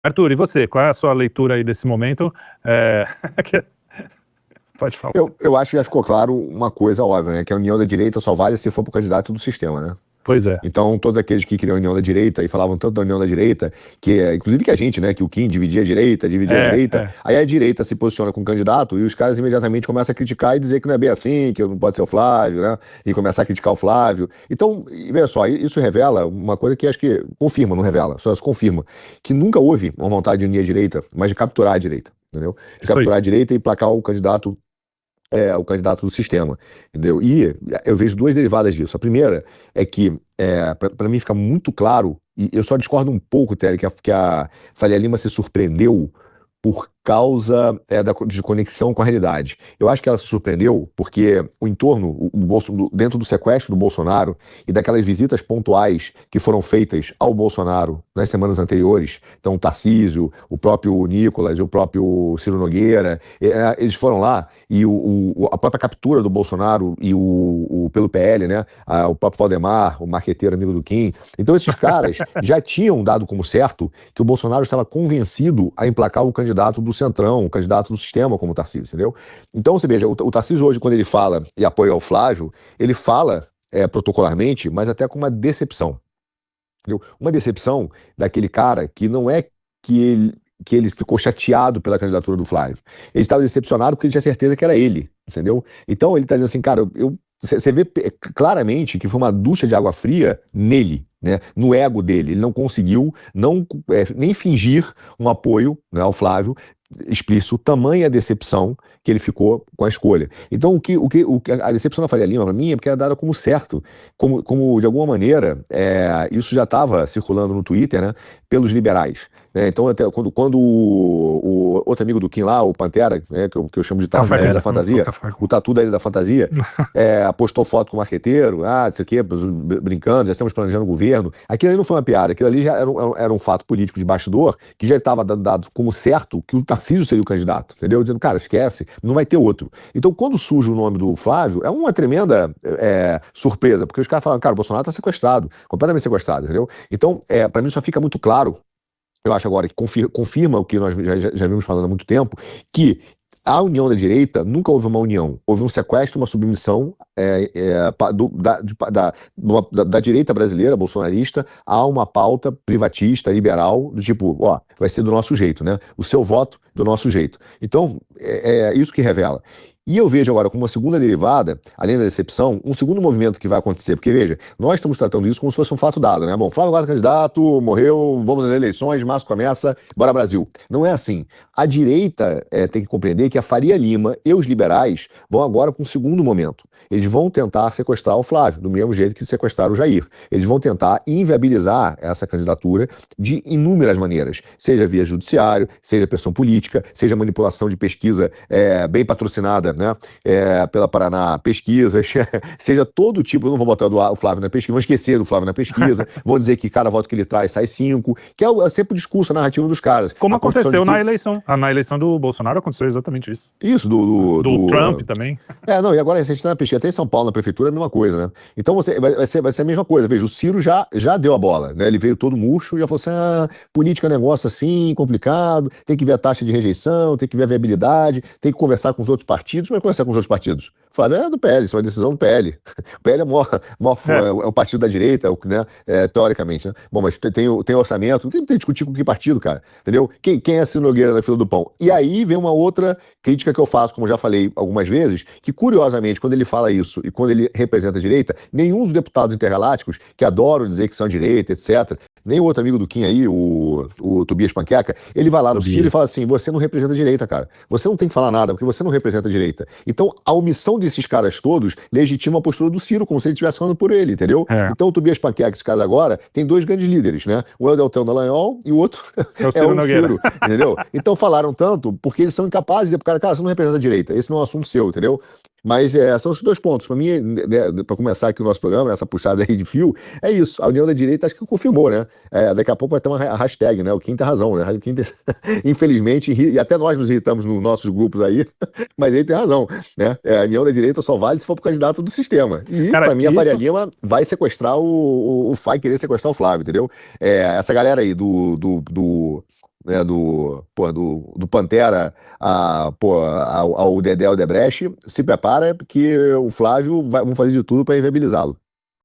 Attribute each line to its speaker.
Speaker 1: Arthur, e você? Qual é a sua leitura aí desse momento? Pode falar.
Speaker 2: Eu acho que já ficou claro uma coisa óbvia, né? Que a união da direita só vale se for pro candidato do sistema, né?
Speaker 1: Pois é.
Speaker 2: Então, todos aqueles que queriam a união da direita e falavam tanto da união da direita, inclusive que a gente, né? Que o Kim dividia a direita, aí a direita se posiciona com o candidato e os caras imediatamente começam a criticar e dizer que não é bem assim, que não pode ser o Flávio, né? E começar a criticar o Flávio. Então, veja só, isso revela uma coisa que acho que confirma, não revela, só se confirma, que nunca houve uma vontade de unir a direita, mas de capturar a direita, entendeu? De capturar a direita e placar o candidato do sistema, entendeu? E eu vejo duas derivadas disso. A primeira é que, para mim fica muito claro, e eu só discordo um pouco, Télio, que a Faria Lima se surpreendeu por causa da desconexão com a realidade. Eu acho que ela se surpreendeu porque o entorno, dentro do sequestro do Bolsonaro e daquelas visitas pontuais que foram feitas ao Bolsonaro nas semanas anteriores, então o Tarcísio, o próprio Nicolas, o próprio Ciro Nogueira, eles foram lá e a própria captura do Bolsonaro e pelo PL, né, o próprio Valdemar, o marqueteiro amigo do Kim. Então esses caras já tinham dado como certo que o Bolsonaro estava convencido a emplacar o candidato do Centrão, o candidato do sistema como o Tarcísio, entendeu? Então, você veja, o Tarcísio hoje, quando ele fala e apoia o Flávio, ele fala protocolarmente, mas até com uma decepção, entendeu? Uma decepção daquele cara que não é que ele ficou chateado pela candidatura do Flávio. Ele estava decepcionado porque ele tinha certeza que era ele, entendeu? Então, ele está dizendo assim, cara, você vê claramente que foi uma ducha de água fria nele, né, no ego dele. Ele não conseguiu nem fingir um apoio, né, ao Flávio explícito, tamanha decepção que ele ficou com a escolha. Então, a decepção da Faria Lima, para mim, é porque era dada como certo, como de alguma maneira, isso já estava circulando no Twitter, né, pelos liberais. Então, até quando o outro amigo do Kim lá, o Pantera, né, que eu chamo de Tatu da Ilha da Fantasia, o Tatu da Ilha da Fantasia, postou foto com o marqueteiro, não sei o quê, brincando, já estamos planejando o governo. Aquilo ali não foi uma piada, aquilo ali já era um fato político de bastidor, que já estava dado como certo que o Tarcísio seria o candidato, entendeu? Dizendo, cara, esquece, não vai ter outro. Então, quando surge o nome do Flávio, é uma tremenda surpresa, porque os caras falam, cara, o Bolsonaro está sequestrado, completamente sequestrado, entendeu? Então, para mim só fica muito claro, eu acho agora que confirma o que nós já vimos falando há muito tempo, que a união da direita nunca houve uma união, houve um sequestro, uma submissão da direita brasileira, bolsonarista, a uma pauta privatista, liberal, do tipo, vai ser do nosso jeito, né? O seu voto do nosso jeito. Então, é isso que revela. E eu vejo agora como uma segunda derivada, além da decepção, um segundo movimento que vai acontecer. Porque, veja, nós estamos tratando isso como se fosse um fato dado, né? Bom, Flávio agora é candidato, morreu, vamos às eleições, março começa, bora Brasil. Não é assim. A direita tem que compreender que a Faria Lima e os liberais vão agora com um segundo momento. Eles vão tentar sequestrar o Flávio, do mesmo jeito que sequestraram o Jair. Eles vão tentar inviabilizar essa candidatura de inúmeras maneiras. Seja via judiciário, seja pressão política, seja manipulação de pesquisa bem patrocinada, né, pela Paraná Pesquisas, seja todo tipo, eu não vou botar o Flávio na pesquisa, vão esquecer do Flávio na pesquisa, vão dizer que cada voto que ele traz sai 5, que é sempre o discurso, a narrativa dos caras.
Speaker 1: Como aconteceu na eleição. Na eleição do Bolsonaro aconteceu exatamente isso.
Speaker 2: Isso, do
Speaker 1: Trump também.
Speaker 2: Não, e agora a gente tá na pesquisa, até em São Paulo, na prefeitura, é a mesma coisa, né? Então vai ser a mesma coisa. Veja, o Ciro já deu a bola, né? Ele veio todo murcho e já falou assim, política é um negócio assim, complicado, tem que ver a taxa de rejeição, tem que ver a viabilidade, tem que conversar com os outros partidos. Vai conversar com os outros partidos? Flávio é do PL, isso é uma decisão do PL. O PL é um partido da direita, né? Teoricamente, né? Bom, mas tem orçamento, não tem que discutir com que partido, cara, entendeu? Quem é Ciro Nogueira na fila do pão? E aí vem uma outra crítica que eu faço, como já falei algumas vezes, que curiosamente, quando ele fala isso e quando ele representa a direita, nenhum dos deputados intergalácticos, que adoram dizer que são direita, etc., nem o outro amigo do Kim aí, o Tobias Panqueca, ele vai lá no Ciro e fala assim, você não representa a direita, cara. Você não tem que falar nada, porque você não representa a direita. Então, a omissão desses caras todos legitima a postura do Ciro, como se ele estivesse falando por ele, entendeu? Então, o Tobias Panqueca, esse cara agora, tem dois grandes líderes, né? Um é o Deltão Dallagnol e o outro
Speaker 1: é o Ciro,
Speaker 2: entendeu? Então, falaram tanto porque eles são incapazes de dizer pro cara, você não representa a direita, esse não é um assunto seu, entendeu? Mas são os dois pontos. Para mim, para começar aqui o nosso programa, essa puxada aí de fio, é isso. A união da direita acho que confirmou, né? Daqui a pouco vai ter uma hashtag, né? O Kim tem razão, né? Infelizmente, e até nós nos irritamos nos nossos grupos aí, mas ele tem razão, né? A união da direita só vale se for pro candidato do sistema. E, para mim, a Faria Lima vai sequestrar vai querer sequestrar o Flávio, entendeu? Essa galera aí do né, do Pantera ao Dedé Odebrecht, se prepara porque o Flávio vamos fazer de tudo para inviabilizá-lo.